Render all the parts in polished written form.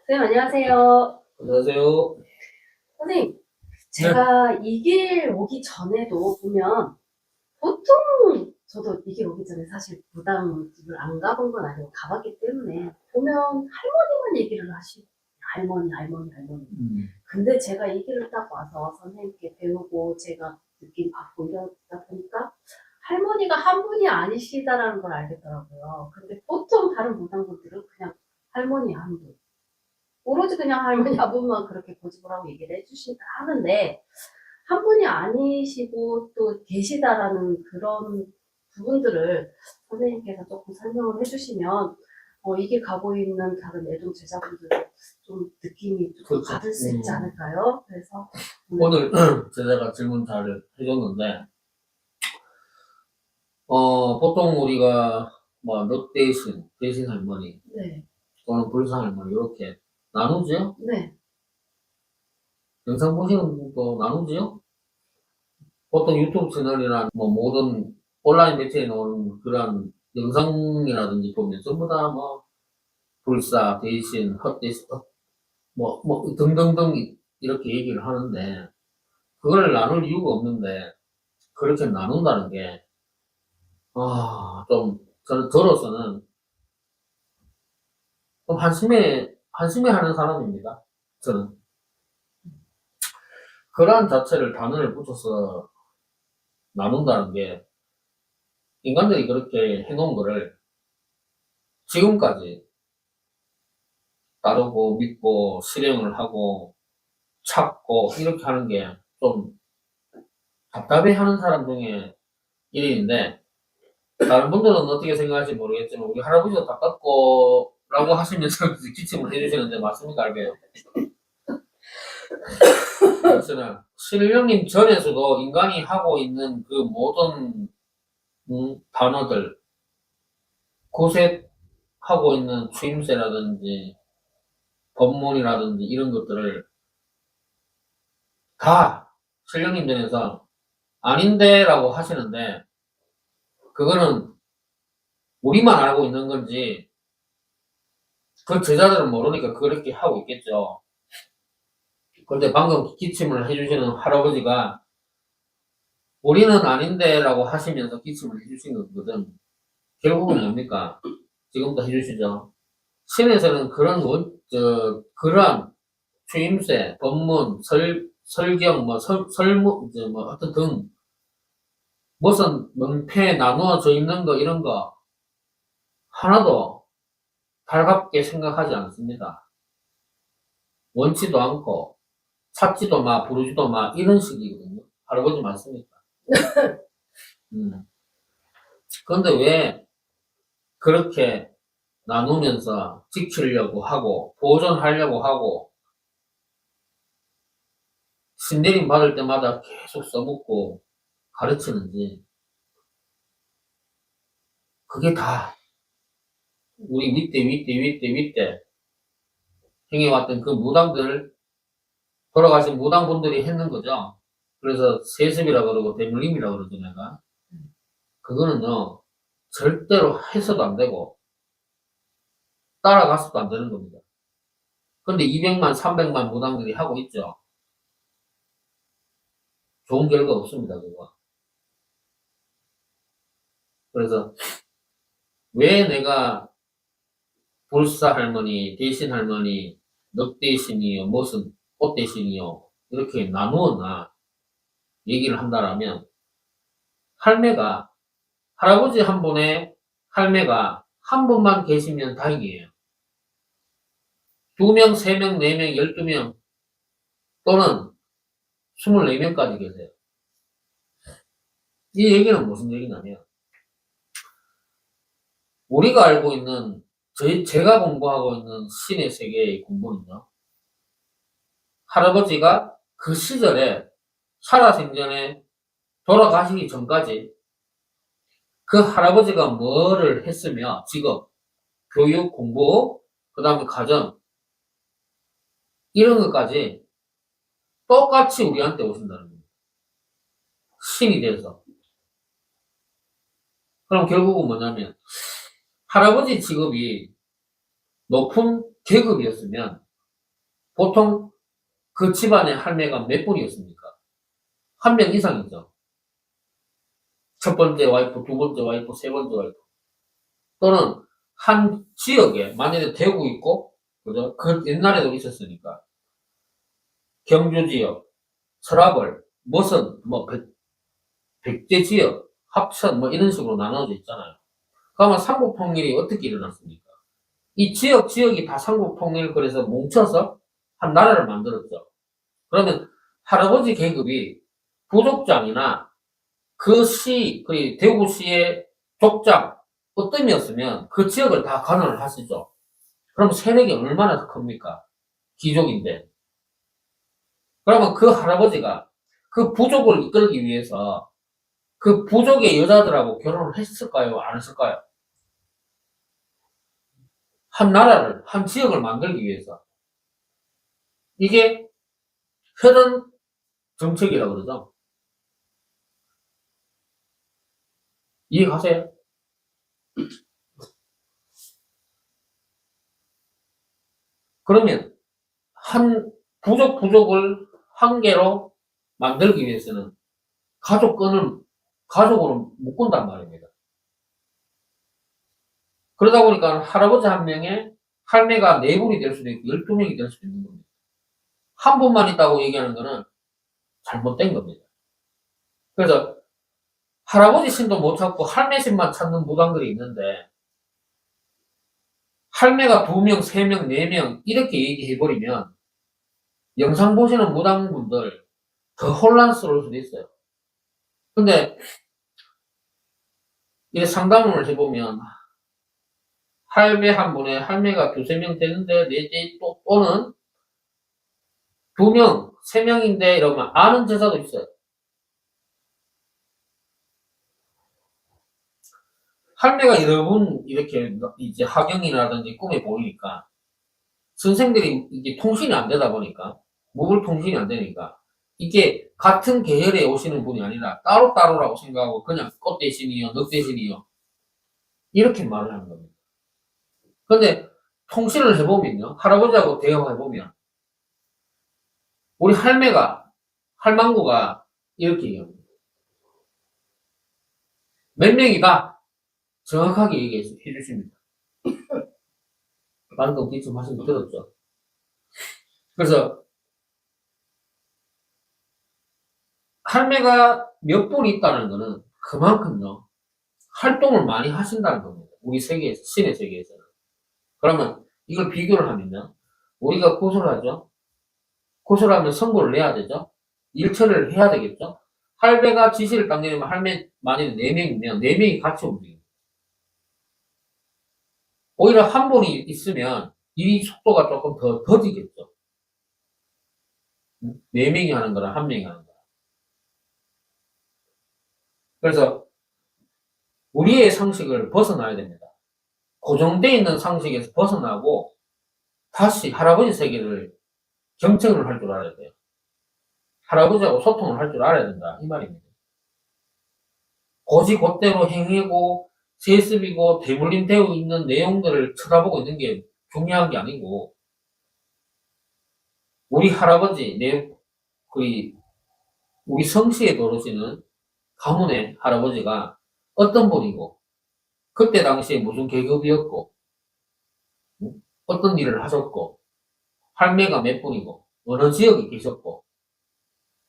선생님, 안녕하세요. 안녕하세요. 선생님, 네. 제가 이 길 오기 전에도 보면 보통 저도 이 길 오기 전에 사실 무당집을 안 가본 건 아니고 가봤기 때문에 보면 할머니만 얘기를 하시고 할머니, 할머니, 할머니. 근데 제가 이 길을 딱 와서 선생님께 배우고 제가 느낌 받고 이러다 보니까 할머니가 한 분이 아니시다라는 걸 알겠더라고요. 근데 보통 다른 무당분들은 그냥 할머니 한 분. 오로지 그냥 할머니 아버님만 그렇게 고집을 하고 얘기를 해주신다 하는데 한 분이 아니시고 또 계시다라는 그런 부분들을 선생님께서 조금 설명을 해주시면 이게 가고 있는 다른 애동 제자분들도 좀 느낌이 좀 그렇죠. 받을 수 있지 않을까요? 그래서 오늘 제자가 질문 잘 해줬는데, 보통 우리가 너 대신 할머니, 네, 또는 불사 할머니, 이렇게 나누죠? 네, 영상 보시는 분도 나누죠? 보통 유튜브 채널이나 모든 온라인 매체에 나오는 그런 영상이라든지 보면 전부 다 불사, 대신, 헛대신, 등등등 이렇게 얘기를 하는데, 그걸 나눌 이유가 없는데, 그렇게 나눈다는 게, 저로서는 좀 한심해 하는 사람입니다. 저는. 그러한 자체를 단어를 붙여서 나눈다는 게, 인간들이 그렇게 해놓은 거를 지금까지 따르고 믿고 실행을 하고 찾고 이렇게 하는 게 좀 답답해 하는 사람 중에 1인인데, 다른 분들은 어떻게 생각할지 모르겠지만, 우리 할아버지가 답답고, 라고 하시면서 기침을 해주시는데, 맞습니까, 알게요? 그렇잖아. 신령님 전에서도 인간이 하고 있는 그 모든 단어들, 고색하고 있는 추임새라든지 법문이라든지 이런 것들을 다 신령님 전에서 아닌데 라고 하시는데, 그거는 우리만 알고 있는 건지 그 제자들은 모르니까 그렇게 하고 있겠죠. 근데 방금 기침을 해주시는 할아버지가 우리는 아닌데 라고 하시면서 기침을 해주신 거거든. 결국은 뭡니까? 지금도 해주시죠. 신에서는 그러한 추임새, 법문, 설경, 설무, 어떤 등, 무슨 명패 나누어져 있는 거, 이런 거, 하나도 달갑게 생각하지 않습니다. 원치도 않고, 찾지도 마, 부르지도 마, 이런 식이거든요. 할아버지 맞습니까? 그런데 왜 그렇게 나누면서 지키려고 하고, 보존하려고 하고, 신내림 받을 때마다 계속 써먹고 가르치는지, 그게 다 우리 윗대 행해왔던 그 무당들, 돌아가신 무당분들이 했는 거죠. 그래서 세습이라 그러고 대물림이라 그러죠, 내가. 그거는요, 절대로 해서도 안 되고, 따라가서도 안 되는 겁니다. 근데 200만, 300만 무당들이 하고 있죠. 좋은 결과 없습니다, 그거. 그래서, 왜 내가 불사 할머니, 대신 할머니, 넉 대신이요, 무슨 꽃 대신이요, 이렇게 나누었나 얘기를 한다라면, 할매가, 할아버지 한 분에 할매가 한 분만 계시면 다행이에요. 2명, 3명, 4명, 12명, 또는 24명까지 계세요. 이 얘기는 무슨 얘기냐면, 우리가 알고 있는, 제가 공부하고 있는 신의 세계의 공부는요, 할아버지가 그 시절에, 살아생전에 돌아가시기 전까지 그 할아버지가 뭐를 했으며, 직업, 교육, 공부, 그 다음에 가정, 이런 것까지 똑같이 우리한테 오신다는 겁니다. 신이 돼서. 그럼 결국은 뭐냐면, 할아버지 직업이 높은 계급이었으면 보통 그 집안의 할매가 몇 분이었습니까? 한 명 이상이죠. 첫 번째 와이프, 두 번째 와이프, 세 번째 와이프. 또는 한 지역에, 만약에 대구 있고, 그죠? 그 옛날에도 있었으니까. 경주 지역, 서라벌, 머선, 뭐, 백제 지역, 합천, 뭐, 이런 식으로 나눠져 있잖아요. 그러면 삼국통일이 어떻게 일어났습니까? 이 지역이 다 삼국통일, 그래서 뭉쳐서 한 나라를 만들었죠. 그러면 할아버지 계급이 부족장이나 그 대구시의 족장, 으뜸이었으면 그 지역을 다 관할을 하시죠. 그럼 세력이 얼마나 더 큽니까? 귀족인데. 그러면 그 할아버지가 그 부족을 이끌기 위해서 그 부족의 여자들하고 결혼을 했을까요? 안 했을까요? 한 나라를, 한 지역을 만들기 위해서. 이게 혈연 정책이라고 그러죠. 이해가세요? 그러면 한 부족을 한 개로 만들기 위해서는 가족으로 묶은단 말입니다. 그러다 보니까 할아버지 한 명에 할매가 4분이 될 수도 있고 12명이 될 수도 있는 겁니다. 한 분만 있다고 얘기하는 거는 잘못된 겁니다. 그래서 할아버지 신도 못 찾고 할매 신만 찾는 무당들이 있는데 할매가 2명, 3명, 4명 이렇게 얘기해버리면 영상 보시는 무당분들 더 혼란스러울 수도 있어요. 근데 이렇게 상담을 해보면 할매 한 분에 할매가 2~3명 되는데 또는 2명, 3명인데 이러면 아는 제자도 있어요. 할매가 여러 분 이렇게 이제 하경이라든지 꿈에 보이니까 선생들이 이게 통신이 안 되다 보니까 목을 통신이 안 되니까 이게 같은 계열에 오시는 분이 아니라 따로따로라고 생각하고 그냥 꽃 대신이요, 넉 대신이요 이렇게 말을 하는 겁니다. 근데 통신을 해보면요, 할아버지하고 대화해보면 우리 할망구가 이렇게 얘기합니다. 몇 명이다 정확하게 얘기해 주십니다. 방금 기침 말씀 들었죠? 그래서 할매가 몇 분 있다는 거는 그만큼요 활동을 많이 하신다는 겁니다. 우리 세계에서, 신의 세계에서는. 그러면 이걸 비교를 하면요, 우리가 고소를 하죠. 고소를 하면 선고를 내야 되죠. 일처리를 해야 되겠죠. 할배가 지시를 딱 내리면 할매 만약에 4명이면 4명이 같이 움직입니다. 오히려 한 분이 있으면 이 속도가 조금 더 더디겠죠. 4명이 하는 거랑 1명이 하는 거랑. 그래서 우리의 상식을 벗어나야 됩니다. 고정되어 있는 상식에서 벗어나고 다시 할아버지 세계를 경청을 할 줄 알아야 돼요. 할아버지하고 소통을 할 줄 알아야 된다 이 말입니다. 곧대로 행위고 세습이고 대물림되어 있는 내용들을 쳐다보고 있는 게 중요한 게 아니고 우리 할아버지 우리 성씨에 도르시는 가문의 할아버지가 어떤 분이고 그때 당시에 무슨 계급이었고 어떤 일을 하셨고 할매가 몇 분이고 어느 지역에 계셨고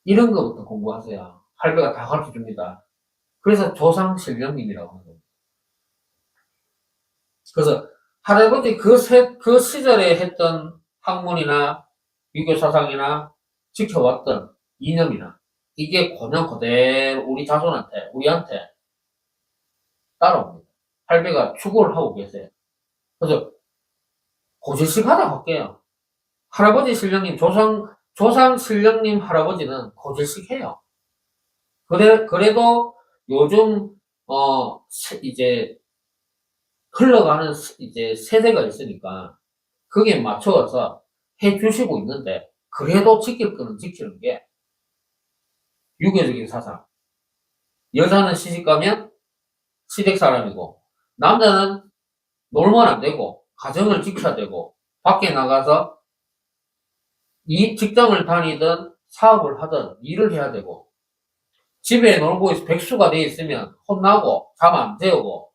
이런 것부터 공부하세요. 할배가 다 가르쳐 줍니다. 그래서 조상신령님이라고 하는 겁니다. 그래서 할아버지 그 시절에 했던 학문이나 유교 사상이나 지켜왔던 이념이나 이게 그대로 우리 자손한테, 우리한테 따라옵니다. 할배가 추구를 하고 계세요. 그래서 고질식 하다 할게요. 할아버지 신령님, 조상 신령님 할아버지는 고질식 해요. 그래도 요즘, 이제, 흘러가는 이제 세대가 있으니까, 거기에 맞춰서 해 주시고 있는데, 그래도 지킬 거는 지키는 게, 유교적인 사상. 여자는 시집가면 시댁 사람이고, 남자는 놀면 안 되고, 가정을 지켜야 되고, 밖에 나가서 이 직장을 다니든 사업을 하든 일을 해야 되고, 집에 놀고 백수가 돼 있으면 혼나고, 잠 안 재우고,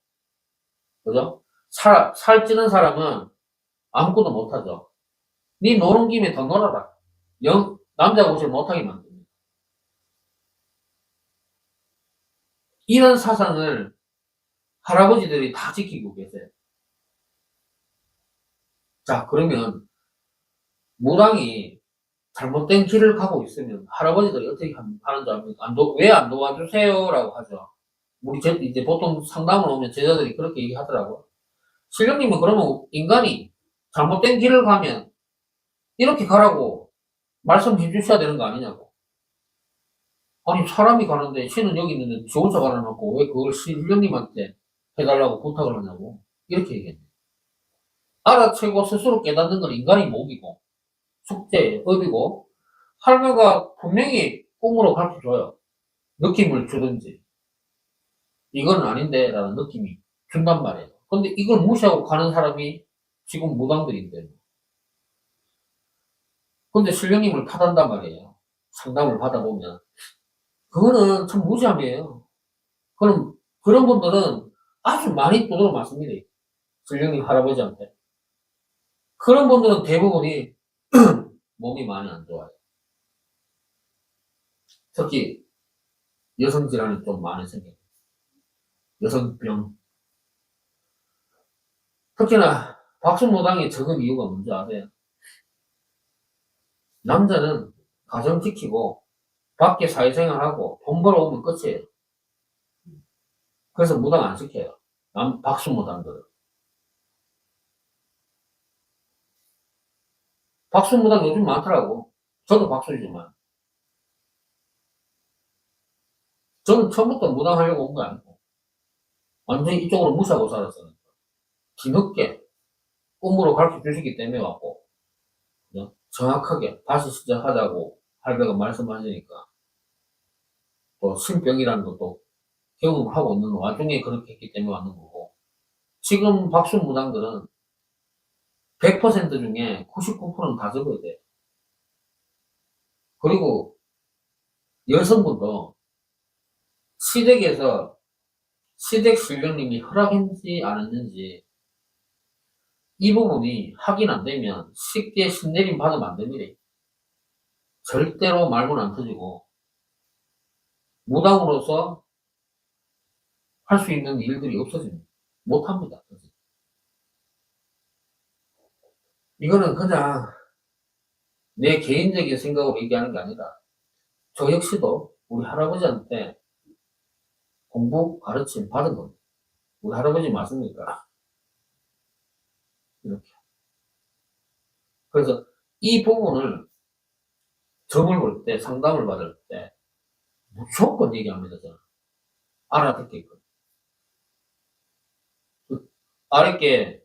그죠? 살찌는 사람은 아무것도 못하죠. 네 노는 김에 더 놀아라. 남자 옷을 못하게 만듭니다. 이런 사상을 할아버지들이 다 지키고 계세요. 자, 그러면 무당이 잘못된 길을 가고 있으면 할아버지들이 어떻게 하는 줄 압니까? 왜 안 도와주세요? 라고 하죠. 이제 보통 상담을 오면 제자들이 그렇게 얘기하더라고요. 신령님은 그러면 인간이 잘못된 길을 가면 이렇게 가라고 말씀해 주셔야 되는 거 아니냐고. 아니, 사람이 가는데 신은 여기 있는데 지 혼자 가라놓고 왜 그걸 신령님한테 해달라고 부탁을 하냐고. 이렇게 얘기했네. 알아채고 스스로 깨닫는 건 인간이 목이고, 숙제, 업이고, 할매가 분명히 꿈으로 가르쳐줘요. 느낌을 주든지. 이건 아닌데, 라는 느낌이 준단 말이에요. 근데 이걸 무시하고 가는 사람이 지금 무당들인데. 근데 신령님을 탓한단 말이에요. 상담을 받아보면. 그거는 참 무지함이에요. 그럼, 그런 분들은 아주 많이 두드려 맞습니다. 신령님 할아버지한테. 그런 분들은 대부분이 몸이 많이 안 좋아요. 특히 여성 질환이 좀 많이 생겨요. 여성병. 특히나 박순무당이 적은 이유가 뭔지 아세요? 남자는 가정 지키고 밖에 사회생활하고 돈 벌어오면 끝이에요. 그래서 무당 안 시켜요. 박순무당들은. 박순무당 요즘 많더라고. 저도 박순이지만. 저는 처음부터 무당 하려고 온 거 아니고. 완전히 이쪽으로 무시하고 살았어요. 뒤늦게 꿈으로 가르쳐 주시기 때문에 왔고. 그냥 정확하게 다시 시작하자고 할배가 말씀하시니까. 또 신병이라는 것도 경험하고 있는 와중에 그렇게 했기 때문에 왔는 거고. 지금 박순무당들은 100% 중에 99%는 다 접어야 돼요. 그리고 여성분도 시댁에서 시댁 신령님이 허락했는지 안 했는지 이 부분이 확인 안 되면 쉽게 신내림 받으면 안 됩니다. 절대로 말고는 안 터지고 무당으로서 할 수 있는 일들이 없어집니다. 못합니다. 이거는 그냥 내 개인적인 생각으로 얘기하는 게 아니라 저 역시도 우리 할아버지한테 공부 가르침 받은 겁니다. 우리 할아버지 맞습니까? 이렇게. 그래서 이 부분을 점을 볼 때, 상담을 받을 때 무조건 얘기합니다. 저는. 알아듣게끔. 그 아랫게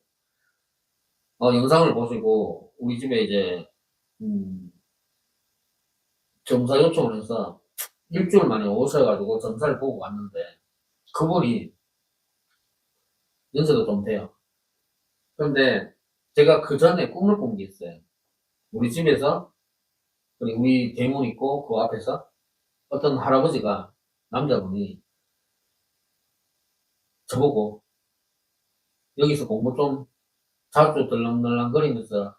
영상을 보시고 우리 집에 이제 점사 요청을 해서 일주일 만에 오셔가지고 점사를 보고 왔는데 그분이 연세도 좀 돼요. 그런데 제가 그 전에 꿈을 꾼 게 있어요. 우리 집에서 우리 대문 있고 그 앞에서 어떤 할아버지가 남자분이 저보고 여기서 공부 좀 자주 들렁들렁거리면서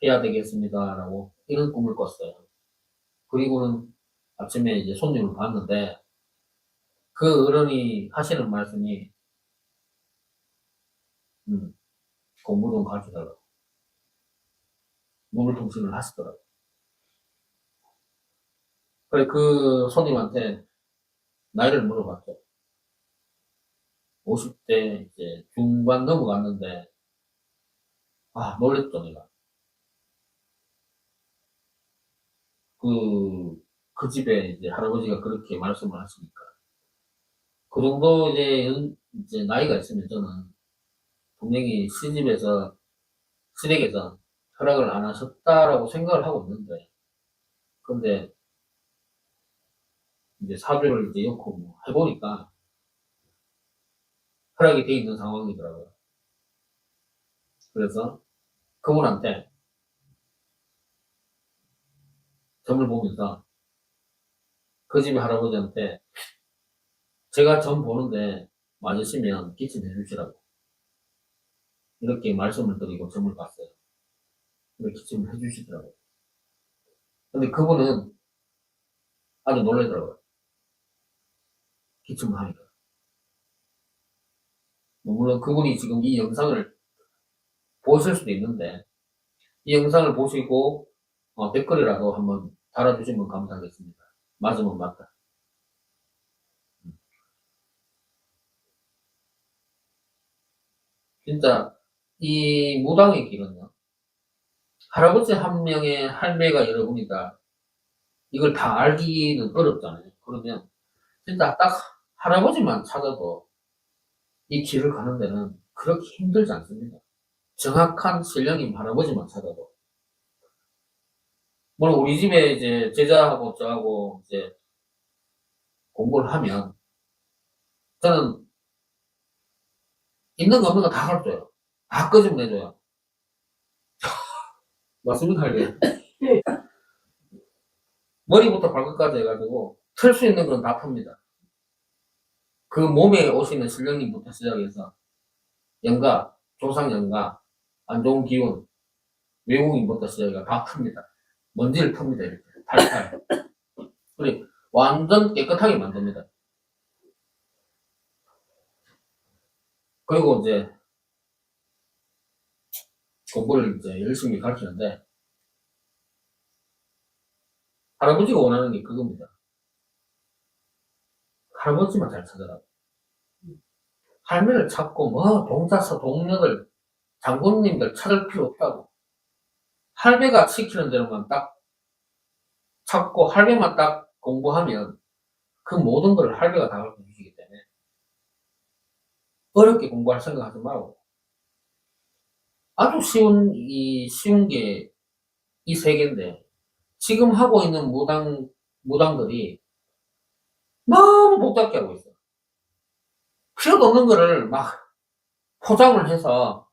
해야 되겠습니다라고 이런 꿈을 꿨어요. 그리고는 아침에 이제 손님을 봤는데 그 어른이 하시는 말씀이 음, 공부 좀 가르쳐달라고 문을통신을 하시더라고요. 그래 그 손님한테 나이를 물어봤죠. 50대 이제 중반 넘어갔는데 놀랬죠 내가. 그 집에 이제 할아버지가 그렇게 말씀을 하시니까 그 정도 이제 나이가 있으면 저는 분명히 시댁에서 허락을 안 하셨다라고 생각을 하고 있는데 근데 이제 사주를 이제 엮고 뭐 해보니까 허락이 돼 있는 상황이더라고요. 그래서 그분한테 점을 보면서 그 집의 할아버지한테 제가 점 보는데 맞으시면 기침해 주시라고 이렇게 말씀을 드리고 점을 봤어요. 이렇게 기침을 해 주시더라고요. 근데 그분은 아주 놀라더라고요. 기침을 하니까. 물론 그분이 지금 이 영상을 보실 수도 있는데 이 영상을 보시고 댓글이라도 한번 달아주시면 감사하겠습니다. 맞으면 맞다. 진짜 이 무당의 길은요. 할아버지 한 명의 할매가 여러분이다. 이걸 다 알기는 어렵잖아요. 그러면 진짜 딱 할아버지만 찾아도 이 길을 가는 데는 그렇게 힘들지 않습니다. 정확한 신령님 할아버지만 찾아도. 물론 우리 집에 이제 제자하고 저하고 이제 공부를 하면 저는 있는 거 없는 거 다 가르쳐요. 다 끄집어내줘요. 맞습니까, 이게? 머리부터 발끝까지 해가지고 틀 수 있는 건 다 풉니다. 그 몸에 오시는 신령님부터 시작해서 영가, 조상 영가, 안 좋은 기운, 외국인부터 시작해서 다 풉니다. 먼지를 풉니다, 이렇게. 탈탈. 그리고 완전 깨끗하게 만듭니다. 그리고 이제 공부를 이제 열심히 가르치는데 할아버지가 원하는 게 그겁니다. 할아버지만 잘 찾아라. 할매를 찾고 뭐 동자서 동료들 장군님들 찾을 필요 없다고. 할매가 시키는 대로만 딱 찾고 할매만 딱 공부하면 그 모든 걸 할매가 다 가르쳐 주시기 때문에 어렵게 공부할 생각하지 말고 아주 쉬운 게 이 세계인데 지금 하고 있는 무당들이 너무 복잡게 하고 있어요. 필요도 없는 거를 막 포장을 해서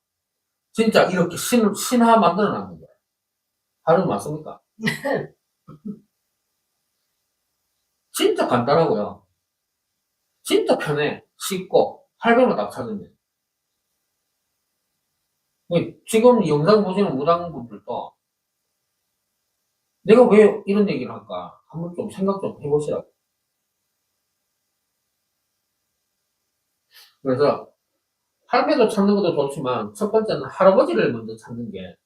진짜 이렇게 신화 만들어 놨는 거예요. 하는 맞습니까? 진짜 간단하고요. 진짜 편해. 쉽고 할배만 딱 찾으면. 지금 영상 보시는 무당분들도 내가 왜 이런 얘기를 할까? 한번 좀 생각 좀 해보시라고. 그래서 할배도 찾는 것도 좋지만 첫 번째는 할아버지를 먼저 찾는 게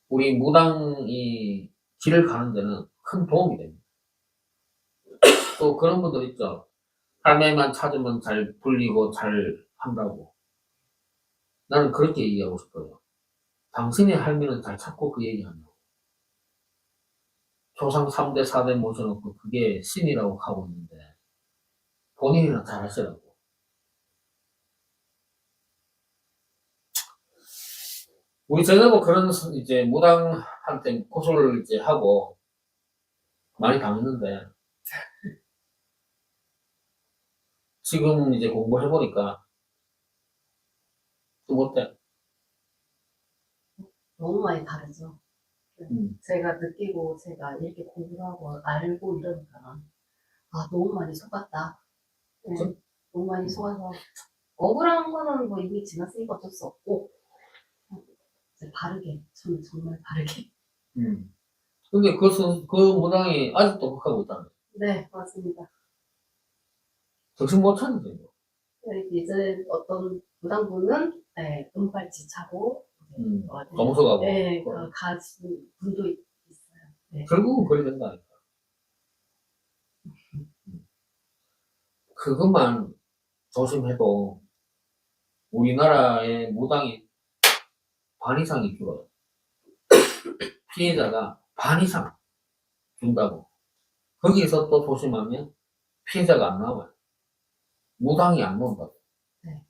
우리 무당이 길을 가는 데는 큰 도움이 됩니다. 또 그런 분들 있죠. 할매만 찾으면 잘 불리고 잘 한다고. 나는 그렇게 얘기하고 싶어요. 당신의 할매는 잘 찾고 그 얘기한다고. 조상 3대, 4대 모셔놓고 그게 신이라고 하고 있는데 본인이나 잘 하시라고. 우리 제자도 그런 이제 무당한테 고소를 이제 하고 많이 당했는데 지금 이제 공부해보니까 또 어때? 너무 많이 다르죠. 음. 제가 느끼고 제가 이렇게 공부를 하고 알고 이러니까 너무 많이 속았다. 네, 그쵸? 너무 많이 속아서 억울한 거는 뭐 이미 지났으니까 어쩔 수 없고 이제 바르게 저는 정말 바르게 근데 그 무당이 아직도 그렇게 있다는 거예요. 네 맞습니다. 정신 못 차리죠. 이거. 이제 어떤 무당분은 네, 은팔찌 차고 검소가고. 네, 가진 분도 있어요. 네. 결국은 그래 된다니까. 그것만 조심해도 우리나라의 무당이 반 이상이 줄어요. 피해자가 반 이상 준다고. 거기서 또 조심하면 피해자가 안 나와요. 무당이 안 나온다고. 네.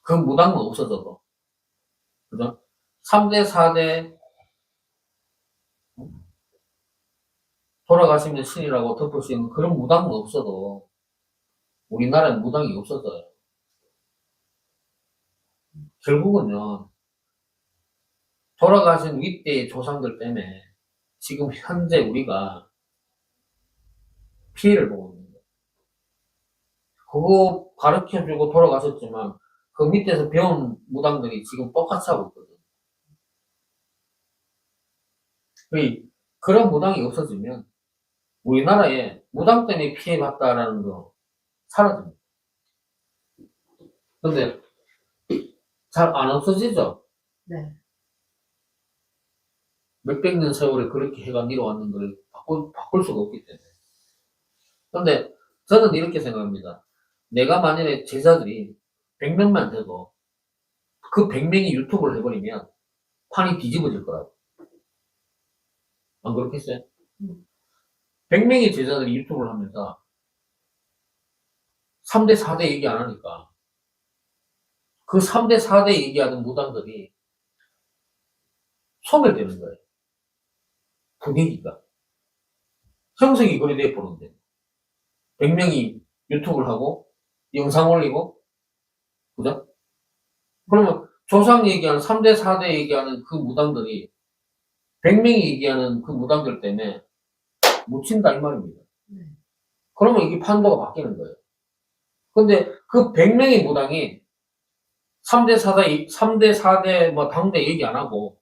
그 무당은 없어져도. 그죠? 3대, 4대 돌아가시면 신이라고 덮으시는 그런 무당은 없어도 우리나라에 무당이 없어져요. 결국은요, 돌아가신 윗대의 조상들 때문에 지금 현재 우리가 피해를 보고 있는 거예요. 그거 가르쳐주고 돌아가셨지만 그 밑에서 배운 무당들이 지금 똑같이 하고 있거든. 그런 무당이 없어지면 우리나라에 무당 때문에 피해봤다라는 거 사라집니다. 근데 잘 안 없어지죠? 네. 몇백 년 세월에 그렇게 해가 내려왔는 걸 바꿀 수가 없기 때문에. 근데 저는 이렇게 생각합니다. 내가 만약에 제자들이 100명만 돼도 그 100명이 유튜브를 해버리면 판이 뒤집어질 거라고. 안 그렇겠어요? 100명의 제자들이 유튜브를 하면서 3대, 4대 얘기 안 하니까 그 3대, 4대 얘기하는 무당들이 소멸되는 거예요. 분위기가. 형성이 그리 돼버는데 100명이 유튜브를 하고 영상 올리고 그죠? 그러면 조상 얘기하는 3대, 4대 얘기하는 그 무당들이 100명이 얘기하는 그 무당들 때문에 묻힌다 이 말입니다. 그러면 이게 판도가 바뀌는 거예요. 근데 그 100명의 무당이 3대, 4대 뭐 당대 얘기 안 하고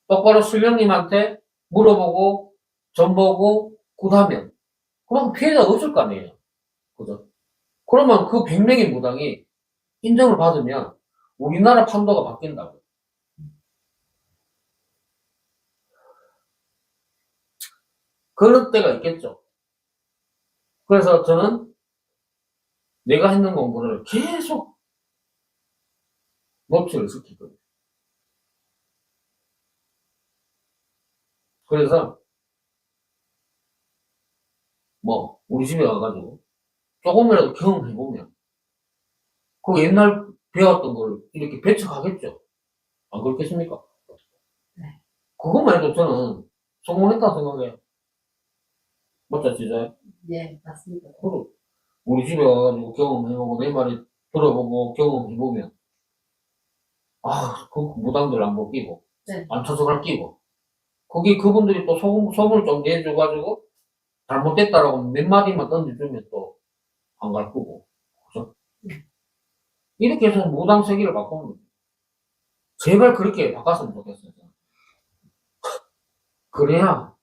똑바로 수령님한테 물어보고 전보고 굿하면 그럼 피해자가 없을 거 아니에요. 그죠? 그러면 그 100명의 무당이 인정을 받으면 우리나라 판도가 바뀐다고. 그럴 때가 있겠죠. 그래서 저는 내가 했는 공부를 계속 노출을 시키거든요. 그래서 뭐 우리 집에 와가지고 조금이라도 경험해보면 그 옛날 배웠던 걸 이렇게 배척하겠죠. 안 그렇겠습니까? 네. 그것만 해도 저는 성공했다고 생각해요. 맞죠, 진짜? 네, 맞습니다. 그리고 우리 집에 와가지고 경험해보고 내 말이 들어보고 경험해보면 그 무당들 안 벗기고 네. 안 쳐서갈 끼고 거기 그분들이 또 소문을 좀 내줘가지고 잘못됐다라고 몇 마디만 던져주면 또 안 갈 거고 그죠? 이렇게 해서 무당 세계를 바꾸는 거죠. 제발 그렇게 바꿨으면 좋겠어요. 그래야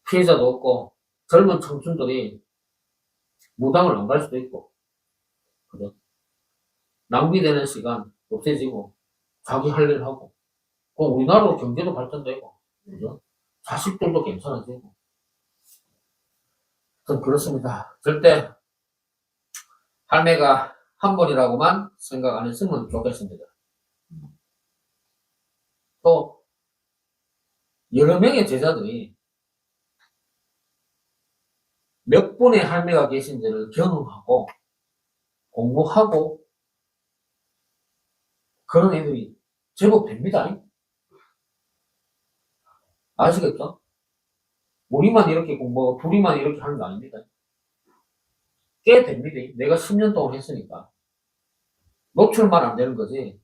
피해자도 없고 젊은 청춘들이 무당을 안 갈 수도 있고 그죠? 낭비되는 시간 없애지고 자기 할 일 하고 그럼 우리나라 경제도 발전되고 그죠? 자식들도 괜찮아지고 전 그렇습니다. 절대 할매가 한 번이라고만 생각 안 했으면 좋겠습니다. 또 여러 명의 제자들이 몇 분의 할매가 계신지를 경험하고 공부하고 그런 애들이 제법 됩니다. 아시겠죠? 우리만 이렇게 공부하고 둘이만 이렇게 하는 거 아닙니다. 꽤 됩니다. 내가 10년 동안 했으니까. 노출만 안 되는 거지.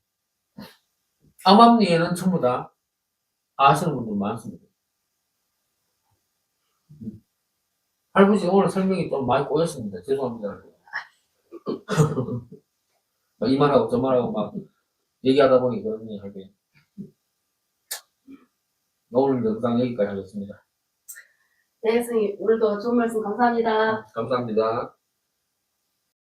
암암리에는 전부 다 아시는 분들 많습니다. 할아버지 오늘 설명이 좀 많이 꼬였습니다. 죄송합니다. 이만하고 저만하고 막 얘기하다 보니 그렇네요. 할아버지. 오늘 영상 여기까지 하겠습니다. 네, 선생님. 오늘도 좋은 말씀 감사합니다. 감사합니다.